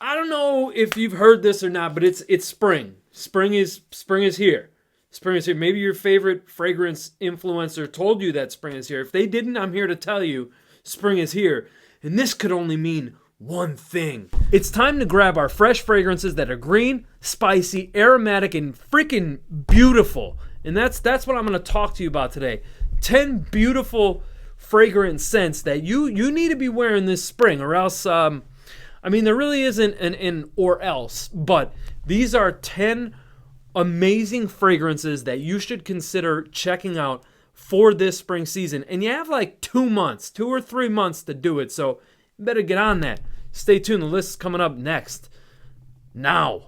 I don't know if you've heard this or not, but it's spring. Spring is here. Spring is here. Maybe your favorite fragrance influencer told you that spring is here. If they didn't, I'm here to tell you spring is here. And this could only mean one thing. It's time to grab our fresh fragrances that are green, spicy, aromatic, and freaking beautiful. And that's what I'm going to talk to you about today. 10 beautiful fragrance scents that you need to be wearing this spring, or else there really isn't an or else, but these are 10 amazing fragrances that you should consider checking out for this spring season. And you have like 2 or 3 months to do it, so you better get on that. Stay tuned, the list is coming up next. Now.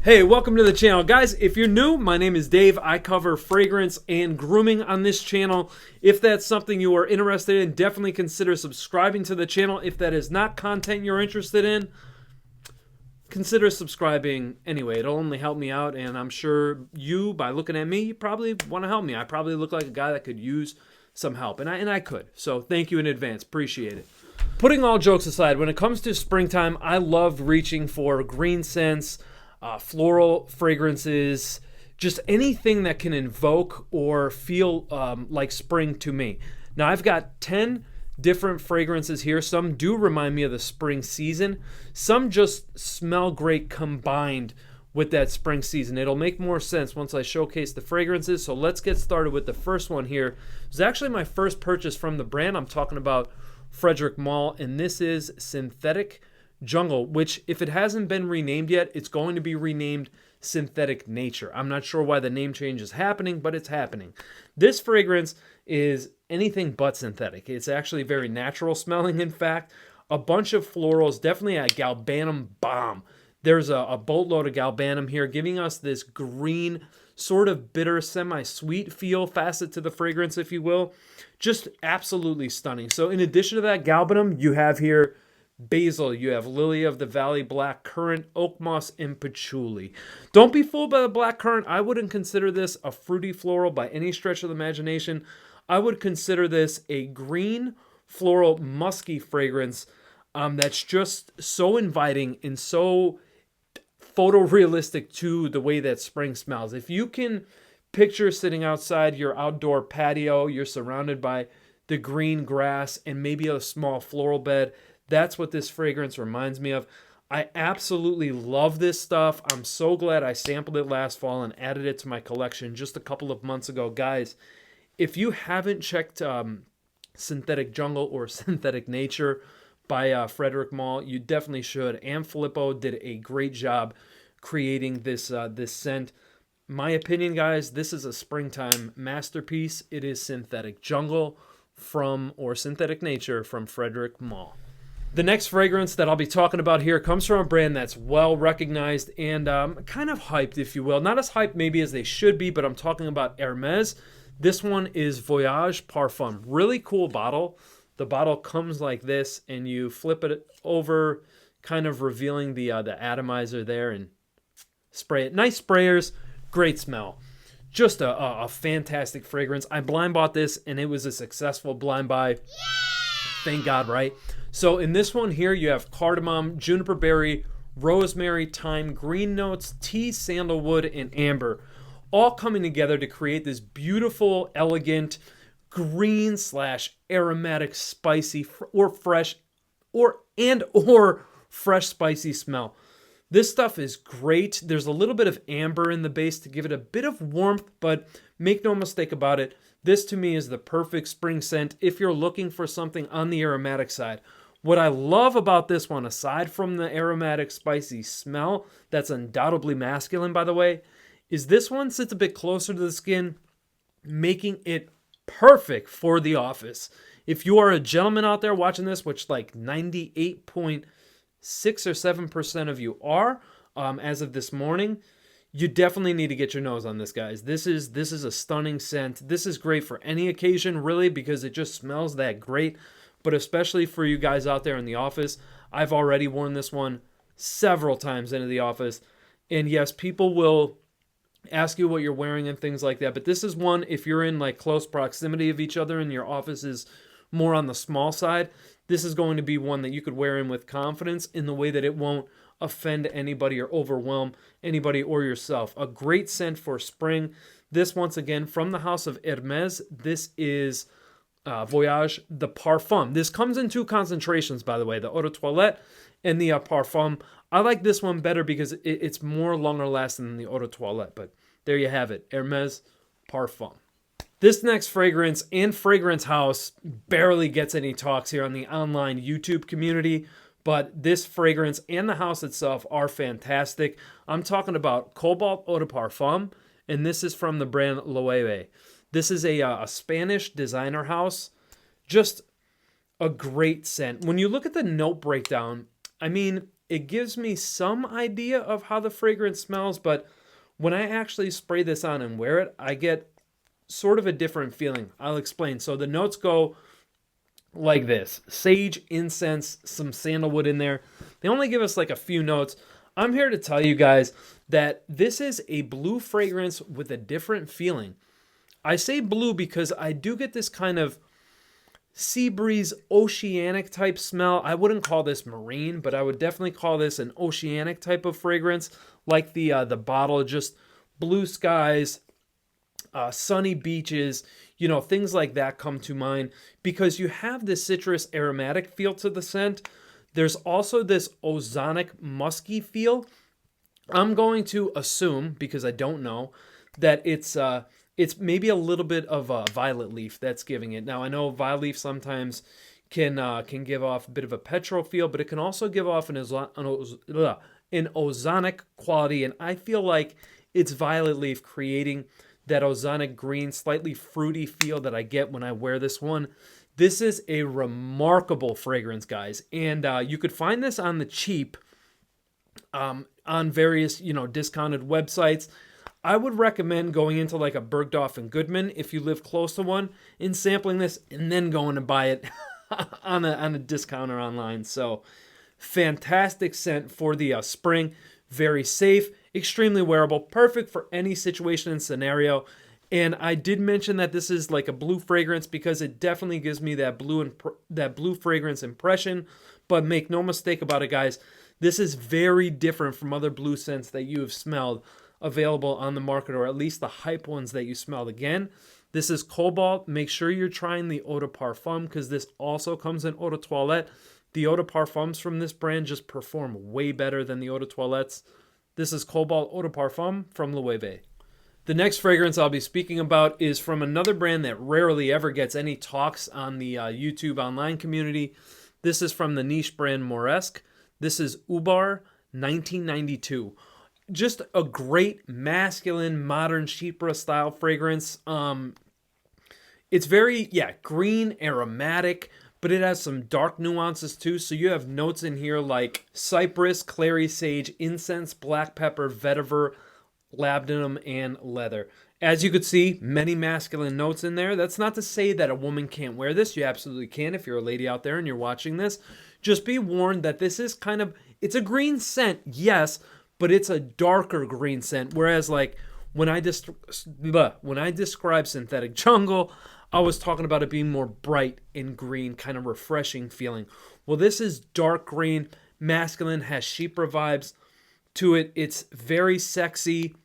Hey, welcome to the channel. Guys, if you're new, my name is Dave. I cover fragrance and grooming on this channel. If that's something you are interested in, definitely consider subscribing to the channel. If that is not content you're interested in, consider subscribing anyway. It'll only help me out, and I'm sure you, by looking at me, you probably want to help me. I probably look like a guy that could use some help, and I could. So thank you in advance. Appreciate it. Putting all jokes aside, when it comes to springtime, I love reaching for green scents, floral fragrances, just anything that can invoke or feel like spring to me. Now, I've got 10 different fragrances here. Some do remind me of the spring season. Some just smell great combined with that spring season. It'll make more sense once I showcase the fragrances. So let's get started with the first one here. It's actually my first purchase from the brand. I'm talking about Frederick Malle, and this is Synthetic Jungle, which, if it hasn't been renamed yet, it's going to be renamed Synthetic Nature. I'm not sure why the name change is happening, but it's happening. This fragrance is anything but synthetic. It's actually very natural smelling, in fact. A bunch of florals, definitely a galbanum bomb. There's a boatload of galbanum here, giving us this green, sort of bitter, semi-sweet feel, facet to the fragrance, if you will. Just absolutely stunning. So in addition to that galbanum, you have here basil, you have lily of the valley, black currant, oak moss, and patchouli. Don't be fooled by the black currant. I wouldn't consider this a fruity floral by any stretch of the imagination. I would consider this a green, floral, musky fragrance that's just so inviting and so photorealistic to the way that spring smells. If you can picture sitting outside your outdoor patio, you're surrounded by the green grass and maybe a small floral bed, that's what this fragrance reminds me of. I absolutely love this stuff. I'm so glad I sampled it last fall and added it to my collection just a couple of months ago. Guys, if you haven't checked Synthetic Jungle or Synthetic Nature by Frederick Malle, you definitely should. And Filippo did a great job creating this scent. My opinion, guys, this is a springtime masterpiece. It is Synthetic Jungle or Synthetic Nature from Frederick Malle. The next fragrance that I'll be talking about here comes from a brand that's well recognized and kind of hyped, if you will. Not as hyped maybe as they should be, but I'm talking about Hermès. This one is Voyage Parfum. Really cool bottle. The bottle comes like this, and you flip it over, kind of revealing the atomizer there, and spray it. Nice sprayers, great smell. Just a fantastic fragrance. I blind bought this, and it was a successful blind buy. Yeah! Thank God, right? So in this one here, you have cardamom, juniper berry, rosemary, thyme, green notes, tea, sandalwood, and amber, all coming together to create this beautiful, elegant, green / aromatic, spicy, or fresh, or fresh, spicy smell. This stuff is great. There's a little bit of amber in the base to give it a bit of warmth, but make no mistake about it, this to me is the perfect spring scent if you're looking for something on the aromatic side. What I love about this one, aside from the aromatic, spicy smell, that's undoubtedly masculine, by the way, is this one sits a bit closer to the skin, making it perfect for the office. If you are a gentleman out there watching this, which like 98.6 or 7% of you are, as of this morning, you definitely need to get your nose on this, guys. This is a stunning scent. This is great for any occasion, really, because it just smells that great. But especially for you guys out there in the office, I've already worn this one several times into the office. And yes, people will ask you what you're wearing and things like that. But this is one, if you're in like close proximity of each other and your office is more on the small side, this is going to be one that you could wear in with confidence in the way that it won't offend anybody or overwhelm anybody or yourself. A great scent for spring. This, once again, from the house of Hermès. This is Voyage, the Parfum. This comes in 2 concentrations, by the way, the Eau de Toilette and the Parfum. I like this one better because it's more longer lasting than the Eau de Toilette. But there you have it, Hermès Parfum. This next fragrance and fragrance house barely gets any talks here on the online YouTube community, but this fragrance and the house itself are fantastic. I'm talking about Cobalt Eau de Parfum, and this is from the brand Loewe. This is a Spanish designer house. Just a great scent. When you look at the note breakdown, I mean, it gives me some idea of how the fragrance smells, but when I actually spray this on and wear it, I get sort of a different feeling. I'll explain. So the notes go like this: sage, incense, some sandalwood in there. They only give us like a few notes. I'm here to tell you guys that this is a blue fragrance with a different feeling. I say blue because I do get this kind of sea breeze, oceanic type smell. I wouldn't call this marine, but I would definitely call this an oceanic type of fragrance, like the bottle, just blue skies, sunny beaches, you know, things like that come to mind because you have this citrus aromatic feel to the scent. There's also this ozonic musky feel. I'm going to assume, because I don't know, that it's maybe a little bit of a violet leaf that's giving it. Now, I know violet leaf sometimes can give off a bit of a petrol feel, but it can also give off an ozonic quality, and I feel like it's violet leaf creating that ozonic green, slightly fruity feel that I get when I wear this one. This is a remarkable fragrance, guys, and you could find this on the cheap on various, discounted websites. I would recommend going into like a Bergdorf and Goodman if you live close to one and sampling this and then going to buy it on a discounter online. So fantastic scent for the spring. Very safe, extremely wearable, perfect for any situation and scenario. And I did mention that this is like a blue fragrance because it definitely gives me that blue fragrance impression. But make no mistake about it, guys. This is very different from other blue scents that you have smelled available on the market, or at least the hype ones that you smelled. Again, this is Cobalt. Make sure you're trying the Eau de Parfum because this also comes in Eau de Toilette. The Eau de Parfums from this brand just perform way better than the Eau de Toilettes. This is Cobalt Eau de Parfum from Loewe. The next fragrance I'll be speaking about is from another brand that rarely ever gets any talks on the YouTube online community. This is from the niche brand Moresque. This is Ubar 1992. Just a great masculine, modern chypre style fragrance. It's very, green, aromatic, but it has some dark nuances too. So you have notes in here like cypress, clary sage, incense, black pepper, vetiver, labdanum, and leather. As you could see, many masculine notes in there. That's not to say that a woman can't wear this. You absolutely can if you're a lady out there and you're watching this. Just be warned that this is it's a green scent, yes, but it's a darker green scent. Whereas like when I describe synthetic jungle, I was talking about it being more bright and green, kind of refreshing feeling. Well, this is dark green, masculine, has chypre vibes to it. It's very sexy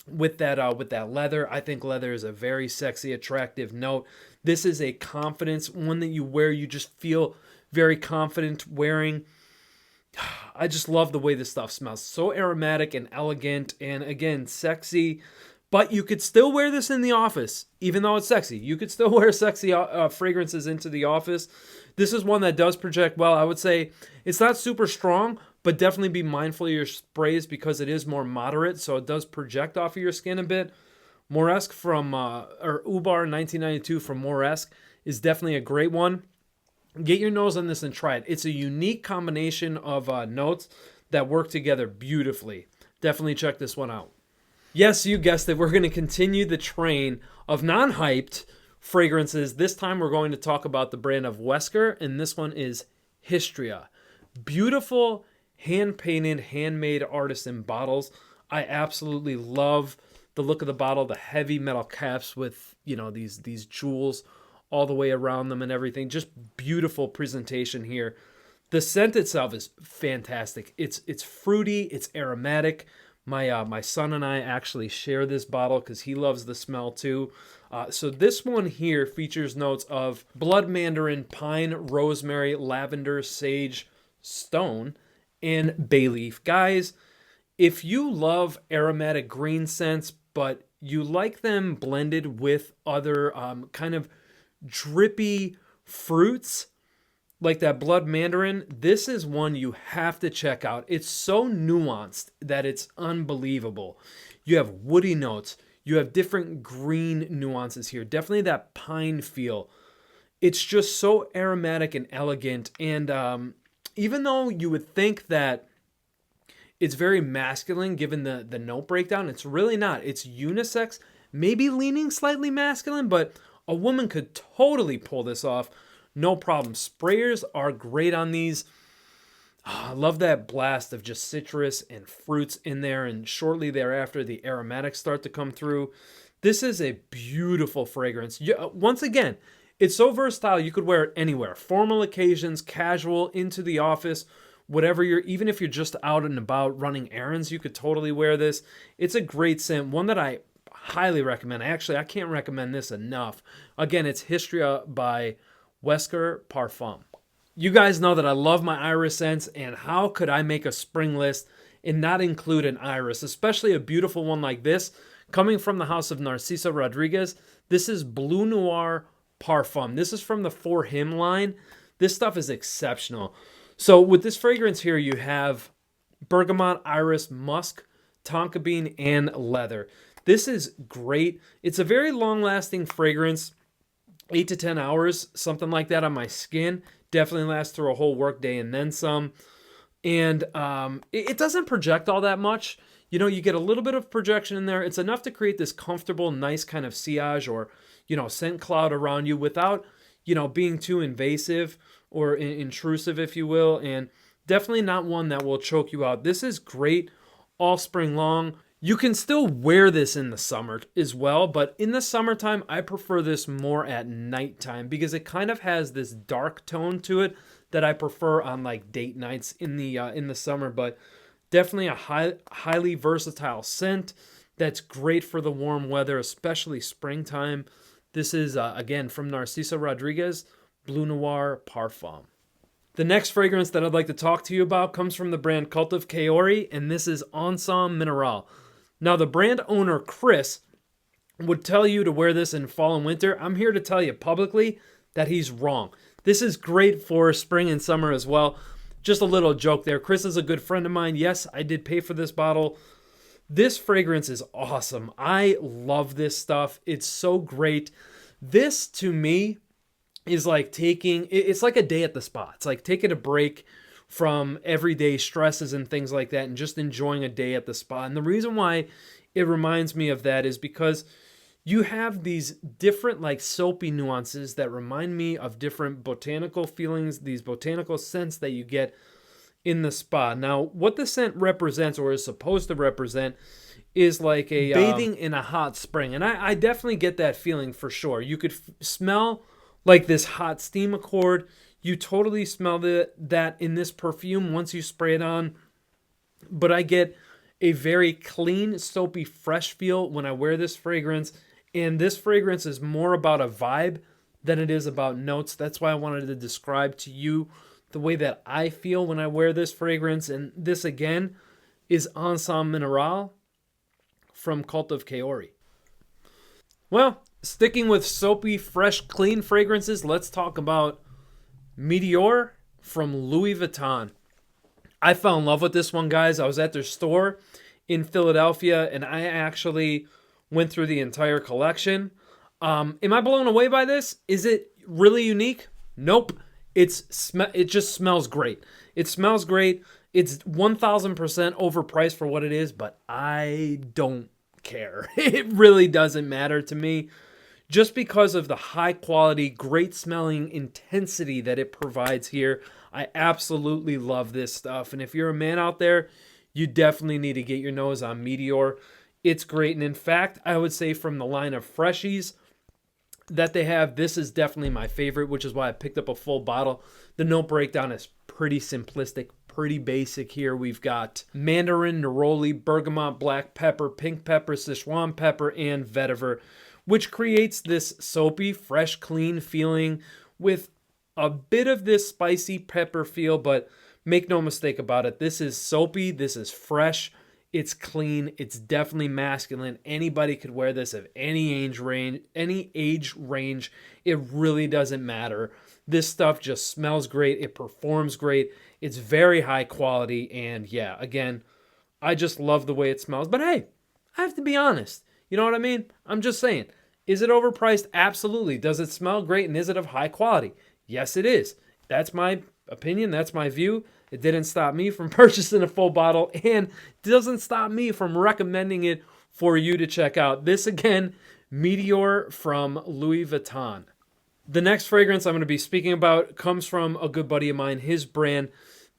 with that leather. I think leather is a very sexy, attractive note. This is a confidence, one that you wear, you just feel very confident wearing. I just love the way this stuff smells. So aromatic and elegant and, again, sexy. But you could still wear this in the office, even though it's sexy. You could still wear sexy fragrances into the office. This is one that does project well. I would say it's not super strong, but definitely be mindful of your sprays because it is more moderate, so it does project off of your skin a bit. Moresque Ubar 1992 from Moresque is definitely a great one. Get your nose on this and try it. It's a unique combination of notes that work together beautifully. Definitely check this one out. Yes, you guessed it. We're going to continue the train of non-hyped fragrances. This time we're going to talk about the brand of Wesker, and this one is Histria. Beautiful, hand-painted, handmade artisan bottles. I absolutely love the look of the bottle, the heavy metal caps with, you know, these jewels all the way around them and everything. Just beautiful presentation here. The scent itself is fantastic. It's fruity, it's aromatic. My son and I actually share this bottle because he loves the smell too. So this one here features notes of blood mandarin, pine, rosemary, lavender, sage, stone, and bay leaf. Guys, if you love aromatic green scents, but you like them blended with other kind of drippy fruits, like that blood mandarin, this is one you have to check out. It's so nuanced that it's unbelievable. You have woody notes. You have different green nuances here. Definitely that pine feel. It's just so aromatic and elegant. And even though you would think that it's very masculine given the note breakdown, it's really not. It's unisex, maybe leaning slightly masculine, but a woman could totally pull this off. No problem. Sprayers are great on these. I love that blast of just citrus and fruits in there, and shortly thereafter, the aromatics start to come through. This is a beautiful fragrance. Once again, it's so versatile. You could wear it anywhere. Formal occasions, casual, into the office, whatever even if you're just out and about running errands, you could totally wear this. It's a great scent, one that I highly recommend. Actually, I can't recommend this enough. Again, it's Histria by Wesker Parfum. You guys know that I love my iris scents, and how could I make a spring list and not include an iris, especially a beautiful one like this, coming from the house of Narciso Rodriguez. This is Bleu Noir Parfum. This is from the For Him line. This stuff is exceptional. So with this fragrance here, you have bergamot, iris, musk, tonka bean, and leather. This is great. It's a very long-lasting fragrance. 8 to 10 hours, something like that on my skin. Definitely lasts through a whole work day and then some. And it doesn't project all that much. You know, you get a little bit of projection in there. It's enough to create this comfortable, nice kind of sillage or, you know, scent cloud around you without, you know, being too invasive or intrusive, if you will. And definitely not one that will choke you out. This is great all spring long. You can still wear this in the summer as well, but in the summertime, I prefer this more at nighttime because it kind of has this dark tone to it that I prefer on like date nights in the summer. But definitely a highly versatile scent that's great for the warm weather, especially springtime. This is, again, from Narciso Rodriguez, Bleu Noir Parfum. The next fragrance that I'd like to talk to you about comes from the brand Cult of Kaori, and this is Onsen Minerale. Now, the brand owner, Chris, would tell you to wear this in fall and winter. I'm here to tell you publicly that he's wrong. This is great for spring and summer as well. Just a little joke there. Chris is a good friend of mine. Yes, I did pay for this bottle. This fragrance is awesome. I love this stuff. It's so great. This, to me, is like it's like a day at the spa. It's like taking a break from everyday stresses and things like that and just enjoying a day at the spa. And the reason why it reminds me of that is because you have these different like soapy nuances that remind me of different botanical feelings, these botanical scents that you get in the spa. Now, what the scent represents or is supposed to represent is like a bathing in a hot spring. And I definitely get that feeling for sure. You could smell like this hot steam accord. You totally smell that in this perfume once you spray it on. But I get a very clean, soapy, fresh feel when I wear this fragrance. And this fragrance is more about a vibe than it is about notes. That's why I wanted to describe to you the way that I feel when I wear this fragrance. And this, again, is Onsen Minerale from Cult of Kaori. Well, sticking with soapy, fresh, clean fragrances, let's talk about Meteore from Louis Vuitton. I fell in love with this one, guys. I was at their store in Philadelphia, and I actually went through the entire collection. Am I blown away by this? Is it really unique? Nope. It just smells great. It smells great. It's 1,000% overpriced for what it is, but I don't care. It really doesn't matter to me. Just because of the high quality, great smelling intensity that it provides here. I absolutely love this stuff. And if you're a man out there, you definitely need to get your nose on Meteore. It's great. And in fact, I would say from the line of freshies that they have, this is definitely my favorite, which is why I picked up a full bottle. The note breakdown is pretty simplistic, pretty basic here. We've got mandarin, neroli, bergamot, black pepper, pink pepper, Sichuan pepper, and vetiver, which creates this soapy, fresh, clean feeling with a bit of this spicy pepper feel, but make no mistake about it, this is soapy, this is fresh, it's clean, it's definitely masculine. Anybody could wear this of any age range. It really doesn't matter. This stuff just smells great, it performs great, it's very high quality, and yeah, again, I just love the way it smells. But hey, I have to be honest. You know what I mean? I'm just saying. Is it overpriced? Absolutely. Does it smell great, and is it of high quality? Yes, it is. That's my opinion. That's my view. It didn't stop me from purchasing a full bottle, and doesn't stop me from recommending it for you to check out. This, again, Meteore from Louis Vuitton. The next fragrance I'm going to be speaking about comes from a good buddy of mine, his brand.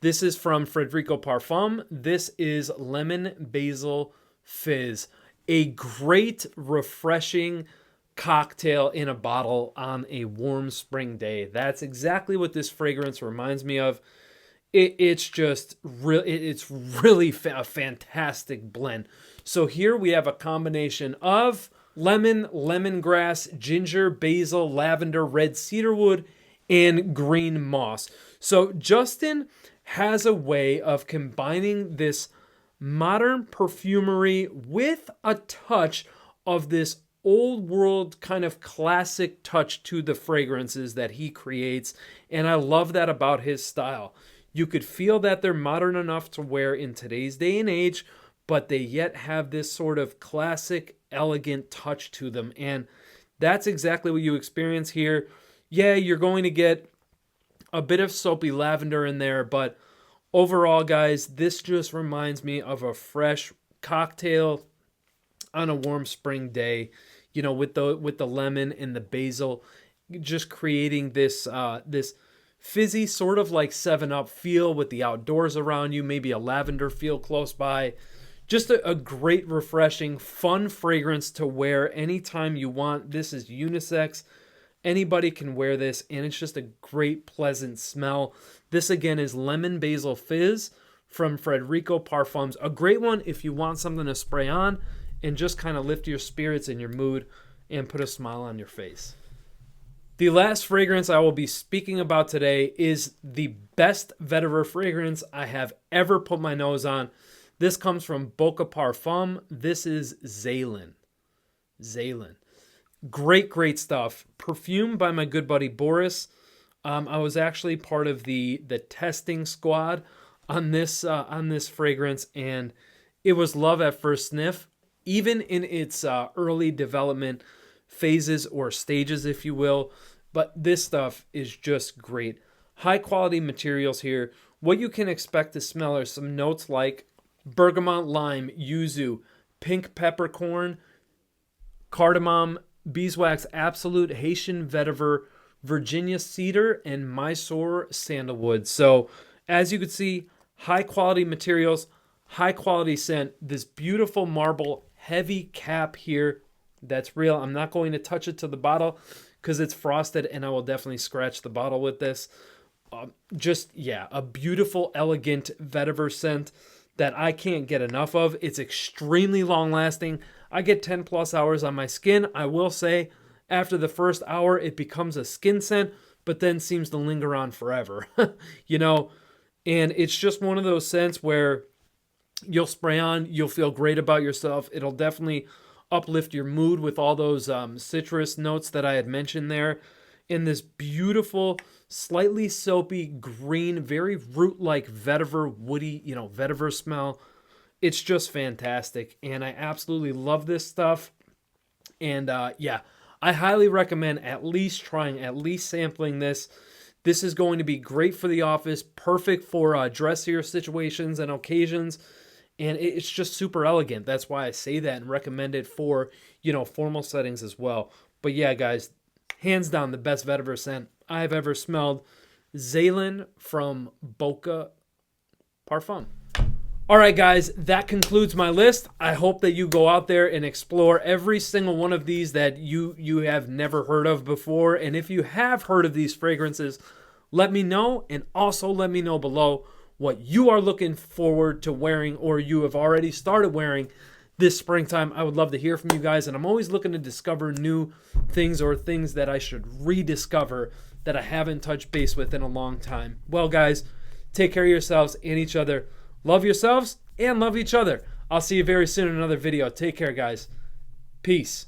This is from Fredrico Parfums. This is Lemon Basil Fizz. A great, refreshing cocktail in a bottle on a warm spring day. That's exactly what this fragrance reminds me of. It's really a fantastic blend. So here we have a combination of lemon, lemongrass, ginger, basil, lavender, red cedarwood, and green moss. So Justin has a way of combining this modern perfumery with a touch of this old world kind of classic touch to the fragrances that he creates. And I love that about his style. You could feel that they're modern enough to wear in today's day and age, but they yet have this sort of classic, elegant touch to them. And that's exactly what you experience here. Yeah, you're going to get a bit of soapy lavender in there, but overall, guys, this just reminds me of a fresh cocktail on a warm spring day, you know, with the lemon and the basil, just creating this this fizzy sort of like 7-Up feel with the outdoors around you, maybe a lavender feel close by. Just a great, refreshing, fun fragrance to wear anytime you want. This is unisex. Anybody can wear this, and it's just a great, pleasant smell. This, again, is Lemon Basil Fizz from Fredrico Parfums. A great one if you want something to spray on and just kind of lift your spirits and your mood and put a smile on your face. The last fragrance I will be speaking about today is the best vetiver fragrance I have ever put my nose on. This comes from Boka Parfum. This is Zelen. Zelen. Great stuff. Perfume by my good buddy Boris. I was actually part of the testing squad on this fragrance, and it was love at first sniff. Even in its early development phases or stages, if you will. But this stuff is just great. High quality materials here. What you can expect to smell are some notes like bergamot, lime, yuzu, pink peppercorn, cardamom, beeswax absolute, Haitian vetiver, Virginia cedar, and Mysore sandalwood. So as you can see, high quality materials, high quality scent. This beautiful marble heavy cap here. That's real. I'm not going to touch it to the bottle because it's frosted, and I will definitely scratch the bottle with this. A beautiful, elegant vetiver scent that I can't get enough of. It's extremely long lasting. I get 10 plus hours on my skin. I will say after the first hour, it becomes a skin scent, but then seems to linger on forever, you know, and it's just one of those scents where you'll spray on, you'll feel great about yourself. It'll definitely uplift your mood with all those citrus notes that I had mentioned there. In this beautiful, slightly soapy, green, very root-like vetiver, woody, vetiver smell. It's just fantastic, and I absolutely love this stuff. And I highly recommend at least trying, at least sampling this. This is going to be great for the office, perfect for dressier situations and occasions. And it's just super elegant. That's why I say that and recommend it for, formal settings as well. But yeah, guys, hands down the best vetiver scent I've ever smelled. Zelen from Boka Parfum. All right, guys, that concludes my list. I hope that you go out there and explore every single one of these that you have never heard of before. And if you have heard of these fragrances, let me know. And also let me know below what you are looking forward to wearing or you have already started wearing this springtime. I would love to hear from you guys. And I'm always looking to discover new things or things that I should rediscover that I haven't touched base with in a long time. Well, guys, take care of yourselves and each other. Love yourselves and love each other. I'll see you very soon in another video. Take care, guys. Peace.